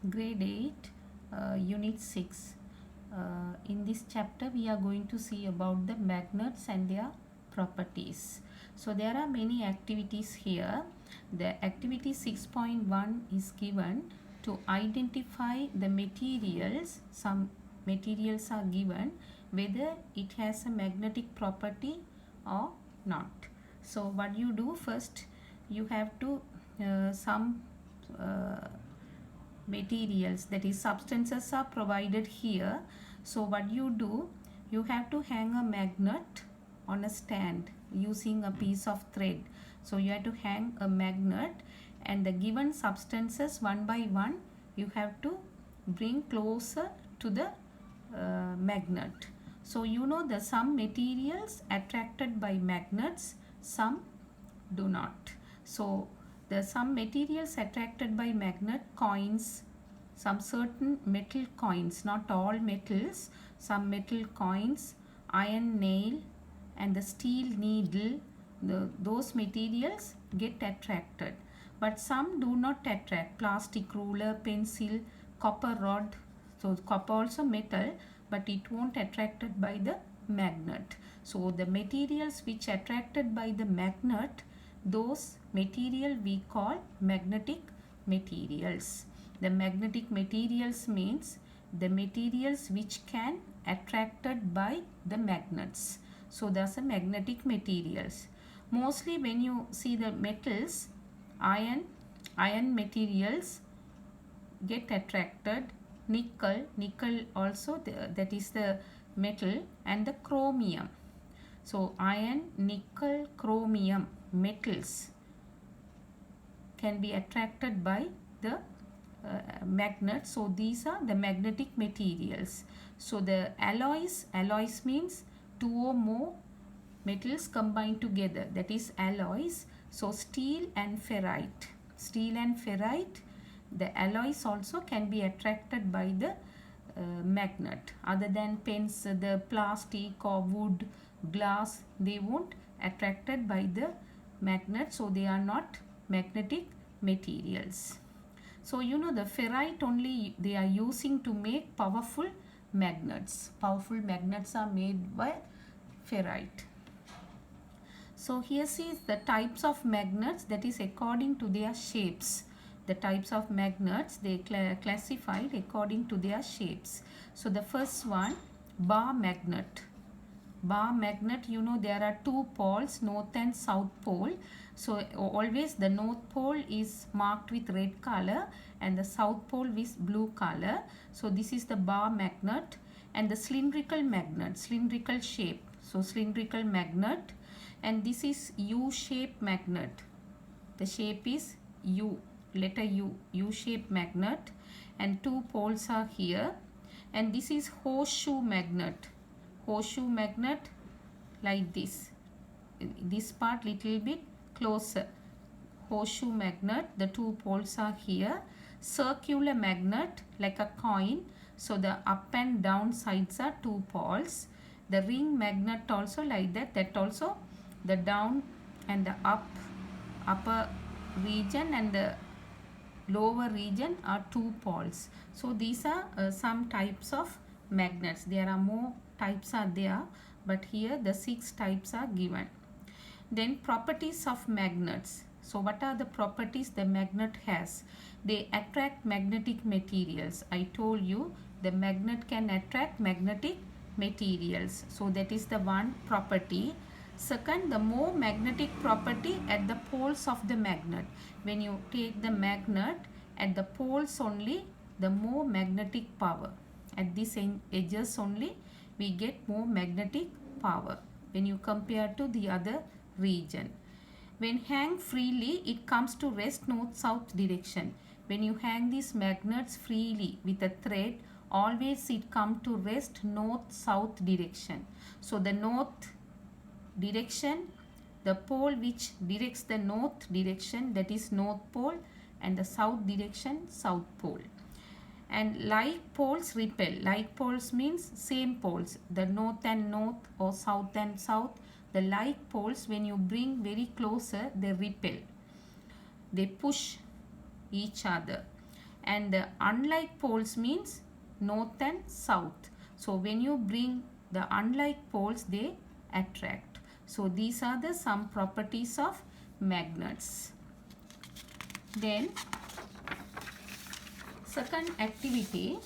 Grade 8, Unit 6. In this chapter, we are going to see about the magnets and their properties. So, there are many activities here. The activity 6.1 is given to identify the materials. Some materials are given whether it has a magnetic property or not. So, what you do first, you have to some materials, that is substances, are provided here. So what you do, you have to hang a magnet on a stand using a piece of thread. So you have to hang a magnet and the given substances one by one you have to bring closer to the magnet. So you know the some materials attracted by magnets, some do not. So there are some materials attracted by magnet, coins, some certain metal coins, not all metals, some metal coins, iron nail and the steel needle, those materials get attracted. But some do not attract, plastic ruler, pencil, copper rod. So copper also metal, but it won't attracted by the magnet. So the materials which attracted by the magnet, those material we call magnetic materials. The magnetic materials means the materials which can attracted by the magnets. So that's a magnetic materials. Mostly when you see the metals, iron materials get attracted, nickel also, that is the metal, and the chromium. So iron, nickel, chromium metals can be attracted by the magnet. So these are the magnetic materials. So the alloys means two or more metals combined together, that is alloys. So steel and ferrite, the alloys also can be attracted by the magnet. Other than pens, the plastic or wood, glass, they won't attracted by the magnet, so they are not magnetic materials. So you know the ferrite only they are using to make powerful magnets. Powerful magnets are made by ferrite. So here sees the types of magnets, that is according to their shapes. The types of magnets they classified according to their shapes. So the first one, bar magnet. Bar magnet, you know there are two poles, north and south pole. So always the north pole is marked with red color and the south pole with blue color. So this is the bar magnet. And the cylindrical magnet, cylindrical shape. So cylindrical magnet, and this is U-shaped magnet. The shape is U, letter U, U-shaped magnet, and two poles are here. And this is horseshoe magnet. Horseshoe magnet like this part little bit closer. Horseshoe magnet, the two poles are here. Circular magnet like a coin, so the up and down sides are two poles. The ring magnet also like that, that also the down and the upper region and the lower region are two poles. So these are some types of magnets. There are more types are there, but here the 6 types are given. Then properties of magnets. So what are the properties the magnet has? They attract magnetic materials. I told you the magnet can attract magnetic materials. So that is the one property. Second, the more magnetic property at the poles of the magnet. When you take the magnet at the poles only, the more magnetic power. At these edges only, we get more magnetic power when you compare to the other region. When hang freely, it comes to rest north-south direction. When you hang these magnets freely with a thread, always it come to rest north-south direction. So the north direction, the pole which directs the north direction, that is north pole, and the south direction, south pole. And like poles repel. Like poles means same poles, the north and north or south and south. The like poles, when you bring very closer, they repel. They push each other. and the unlike poles means north and south. So when you bring the unlike poles, they attract. So these are the some properties of magnets. Then second activity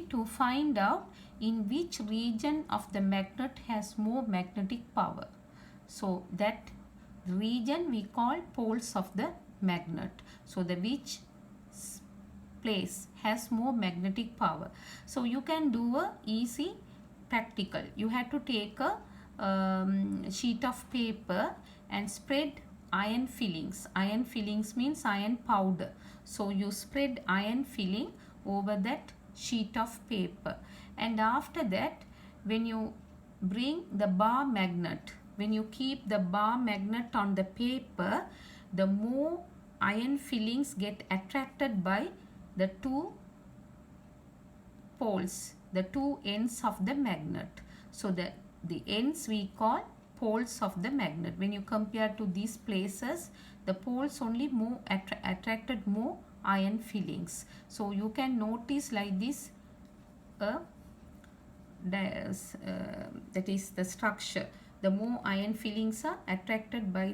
to find out in which region of the magnet has more magnetic power. So that region we call poles of the magnet. So the which place has more magnetic power. So you can do a easy practical. You have to take a sheet of paper and spread iron fillings. Iron fillings means iron powder. So you spread iron filling over that sheet of paper, and after that when you bring the bar magnet, when you keep the bar magnet on the paper, the more iron fillings get attracted by the two poles, the two ends of the magnet. So the ends we call poles of the magnet. When you compare to these places, the poles only more attracted more iron fillings. So you can notice like this that is the structure. The more iron fillings are attracted by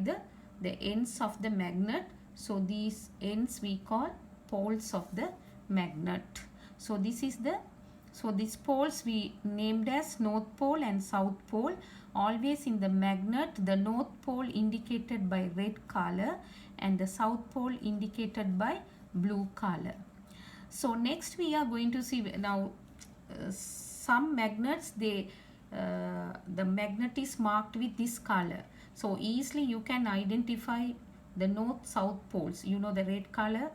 the ends of the magnet. So these ends we call poles of the magnet. So this is the, so these poles we named as north pole and south pole. Always in the magnet, the north pole indicated by red color and the south pole indicated by blue color. So next we are going to see now some magnets, they the magnet is marked with this color. So easily you can identify the north south poles. You know the red color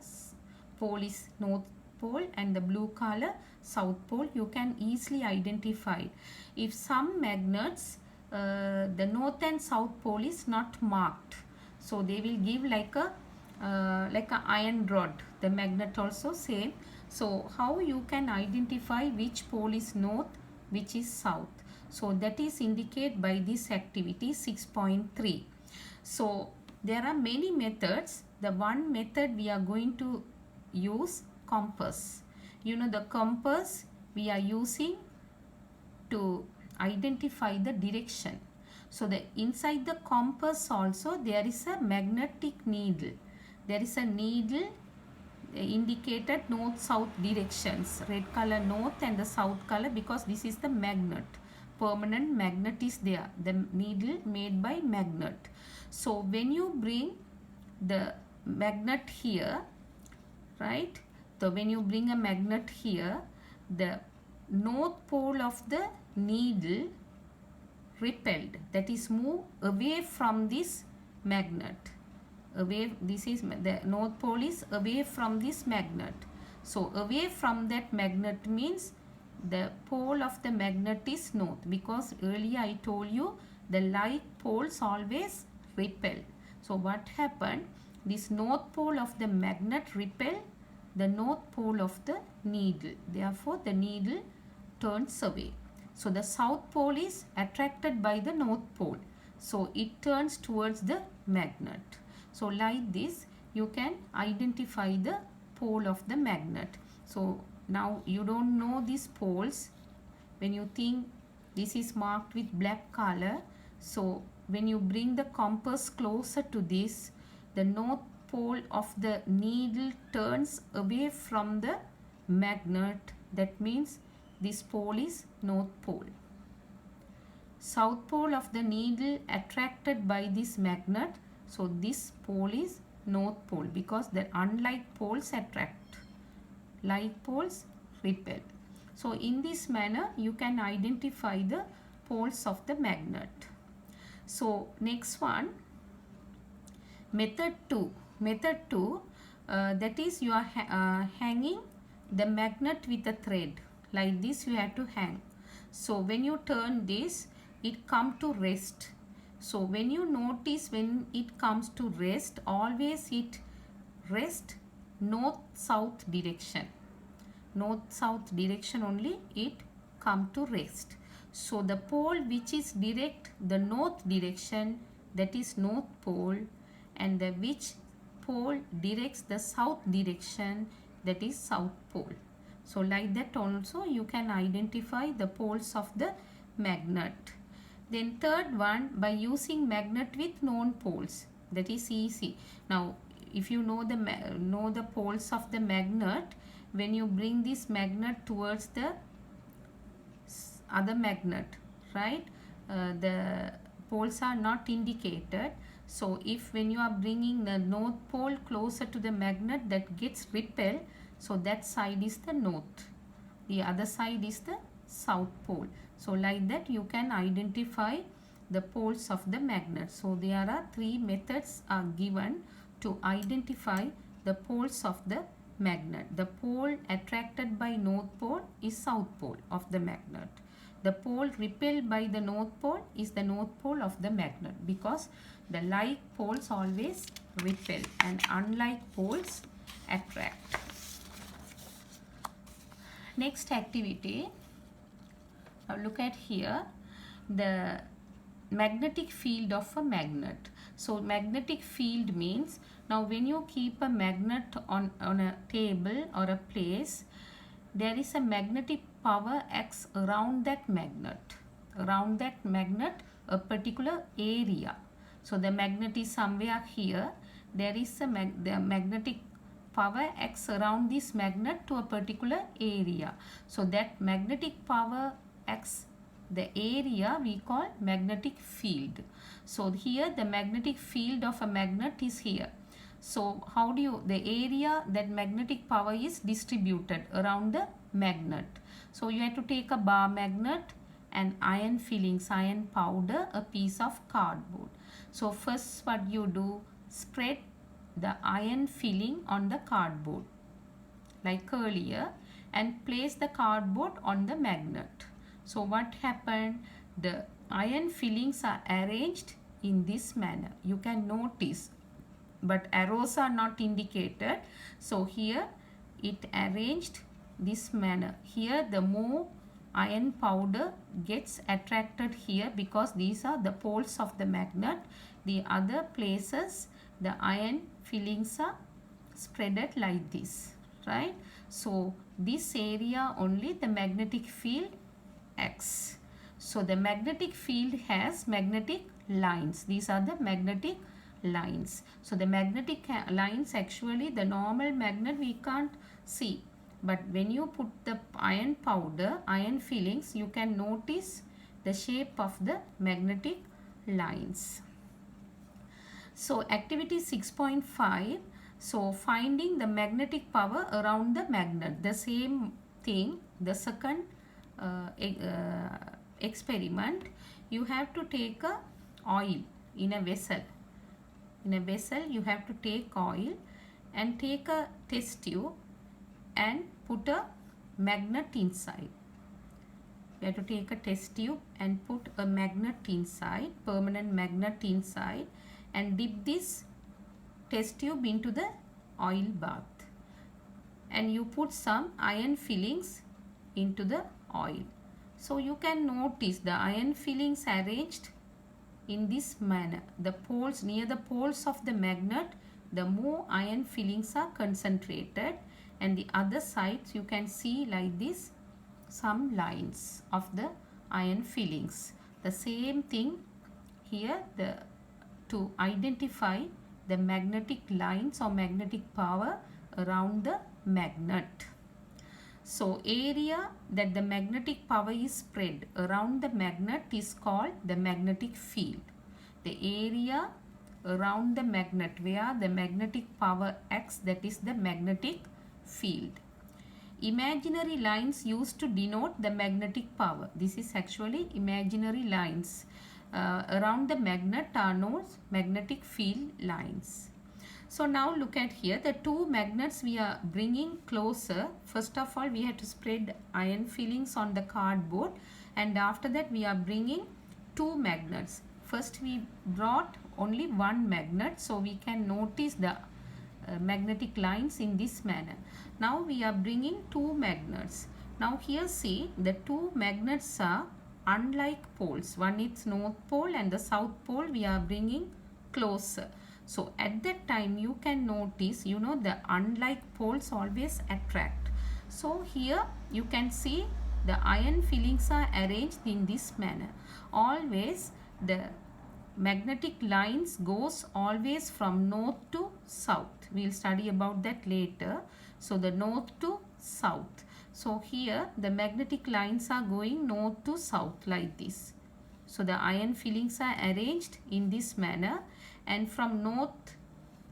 pole is north pole and the blue color south pole. You can easily identify. If some magnets the north and south pole is not marked, so they will give like a iron rod. The magnet also same. So how you can identify which pole is north, which is south? So that is indicated by this activity 6.3. So there are many methods. The one method we are going to use compass. You know the compass we are using to identify the direction. So the inside the compass also there is a magnetic needle. There is a needle indicated north south directions, red color north and the south color, because this is the magnet. Permanent magnet is there, the needle made by magnet. So when you bring the magnet here, right, so when you bring a magnet here, the north pole of the needle repelled, that is move away from this magnet. Away, this is the north pole is away from this magnet. So away from that magnet means the pole of the magnet is north, because earlier I told you the like poles always repel. So what happened, this north pole of the magnet repel the north pole of the needle, therefore the needle turns away. So the south pole is attracted by the north pole, so it turns towards the magnet. So like this you can identify the pole of the magnet. So now you don't know these poles. When you think this is marked with black color, so when you bring the compass closer to this, the north pole of the needle turns away from the magnet. That means this pole is north pole. South pole of the needle attracted by this magnet, so this pole is north pole, because the unlike poles attract, like poles repel. So in this manner you can identify the poles of the magnet. So next one, method 2. Method 2, that is you are hanging the magnet with a thread. Like this you have to hang. So when you turn this, it come to rest. So when you notice when it comes to rest, always it rest north south direction. North south direction only it come to rest. So the pole which is direct the north direction, that is north pole, and the which pole directs the south direction, that is south pole. So like that also you can identify the poles of the magnet. Then third one, by using magnet with known poles, that is easy. Now if you know the poles of the magnet, when you bring this magnet towards the other magnet, right, the poles are not indicated. So if when you are bringing the north pole closer to the magnet, that gets repelled, so that side is the north, the other side is the south pole. So like that you can identify the poles of the magnet. So there are three methods are given to identify the poles of the magnet. The pole attracted by north pole is south pole of the magnet. The pole repelled by the north pole is the north pole of the magnet, because the like poles always repel and unlike poles attract. Next activity, now look at here, the magnetic field of a magnet. So magnetic field means, now when you keep a magnet on a table or a place, there is a magnetic power acts around that magnet, a particular area. So the magnet is somewhere here, there is the magnetic power acts around this magnet to a particular area. So that magnetic power acts the area we call magnetic field. So here the magnetic field of a magnet is here. So how do you, the area that magnetic power is distributed around the magnet. So you have to take a bar magnet and iron fillings, iron powder, a piece of cardboard. So first what you do, spread the iron filling on the cardboard like earlier and place the cardboard on the magnet. So what happened, the iron fillings are arranged in this manner. You can notice, but arrows are not indicated. So here it arranged this manner. Here the more iron powder gets attracted here, because these are the poles of the magnet. The other places the iron fillings are spreaded like this, right? So this area only the magnetic field acts. So the magnetic field has magnetic lines. These are the magnetic lines. So the magnetic lines, actually the normal magnet we can't see, but when you put the iron powder, iron fillings, you can notice the shape of the magnetic lines. So activity 6.5, so finding the magnetic power around the magnet. The same thing, the second experiment, you have to take a oil in a vessel. In a vessel you have to take oil and take a test tube and put a magnet inside. You have to take a test tube and put a magnet inside, permanent magnet inside, and dip this test tube into the oil bath, and you put some iron fillings into the oil. So you can notice the iron fillings arranged in this manner. The poles, near the poles of the magnet, the more iron fillings are concentrated, and the other sides you can see like this, some lines of the iron fillings. The same thing here, to identify the magnetic lines or magnetic power around the magnet. So area that the magnetic power is spread around the magnet is called the magnetic field. The area around the magnet where the magnetic power acts, that is the magnetic field. Imaginary lines used to denote the magnetic power. This is actually imaginary lines around the magnet are known as magnetic field lines. So now look at here, the two magnets we are bringing closer. First of all, we have to spread iron fillings on the cardboard, and after that we are bringing two magnets. First we brought only one magnet, so we can notice the magnetic lines in this manner. Now we are bringing two magnets. Now here see, the two magnets are unlike poles. One is north pole and the south pole we are bringing closer. So at that time you can notice, you know, the unlike poles always attract. So here you can see the iron fillings are arranged in this manner. Always the magnetic lines goes always from north to south. We will study about that later. So the north to south. So here the magnetic lines are going north to south like this. So the iron fillings are arranged in this manner, and from north,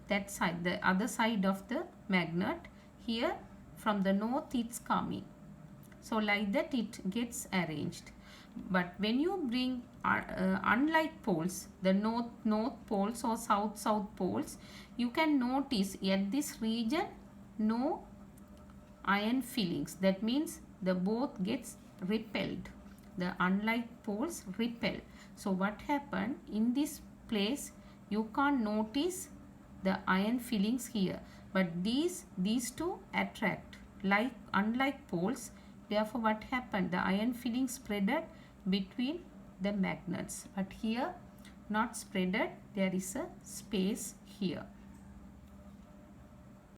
that side, the other side of the magnet, here from the north it's coming. So like that it gets arranged. But when you bring unlike poles, the north poles or south poles, you can notice at this region no iron fillings. That means the both gets repelled. The unlike poles repel. So what happened in this place, you can't notice the iron fillings here, but these two attract like unlike poles. Therefore what happened, the iron filling spreaded between the magnets, but here not spreaded, there is a space here.